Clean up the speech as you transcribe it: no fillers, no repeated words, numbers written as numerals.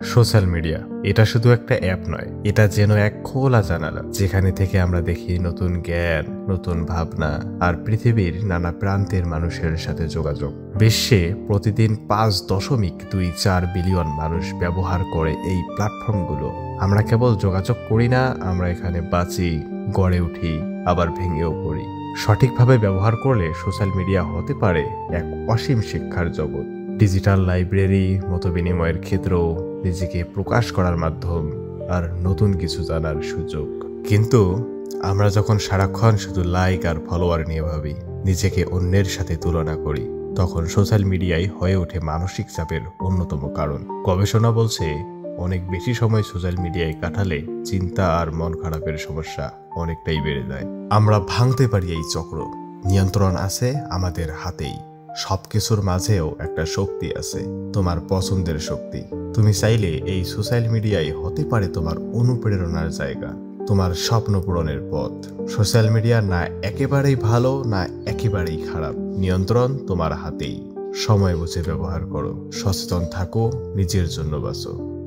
Social media এটা শুধু একটা অ্যাপ নয়, এটা যেন এক খোলা জানালা যেখানে থেকে আমরা দেখি নতুন জ্ঞান, নতুন ভাবনা আর পৃথিবীর নানা প্রান্তের মানুষের সাথে যোগাযোগ। বিশ্বে প্রতিদিন 5.24 বিলিয়ন মানুষ ব্যবহার করে এই প্ল্যাটফর্মগুলো। আমরা কেবল যোগাযোগ করি না, আমরা এখানে বাঁচি, গড়ে উঠি, আবার ভেঙেও পড়ি। সঠিকভাবে ব্যবহার করলে সোশ্যাল মিডিয়া হতে পারে এক অসীম শিক্ষার জগৎ, ডিজিটাল লাইব্রেরি, মত বিনিময়ের ক্ষেত্র, নিজেকে প্রকাশ করার মাধ্যম আর নতুন কিছু জানার সুযোগ। কিন্তু আমরা যখন সারাক্ষণ শুধু লাইক আর ফলোয়ার নিয়ে ভাবি, নিজেকে অন্যের সাথে তুলনা করি, তখন সোশ্যাল মিডিয়ায় হয়ে ওঠে মানসিক চাপের অন্যতম কারণ। গবেষণা বলছে অনেক বেশি সময় সোশ্যাল মিডিয়ায় কাটালে চিন্তা আর মন খারাপের সমস্যা অনেকটাই বেড়ে যায়। আমরা ভাঙতে পারি এই চক্র। নিয়ন্ত্রণ আছে আমাদের হাতেই। সবকিছুর মাঝেও একটা শক্তি আছে, তোমার পছন্দের শক্তি। তুমি চাইলে এই সোশ্যাল মিডিয়ায় হতে পারে তোমার অনুপ্রেরণার জায়গা, তোমার স্বপ্ন পূরণের পথ। সোশ্যাল মিডিয়া না একেবারেই ভালো, না একেবারেই খারাপ। নিয়ন্ত্রণ তোমার হাতেই। সময় বুঝে ব্যবহার করো, সচেতন থাকো, নিজের জন্য বাঁচো।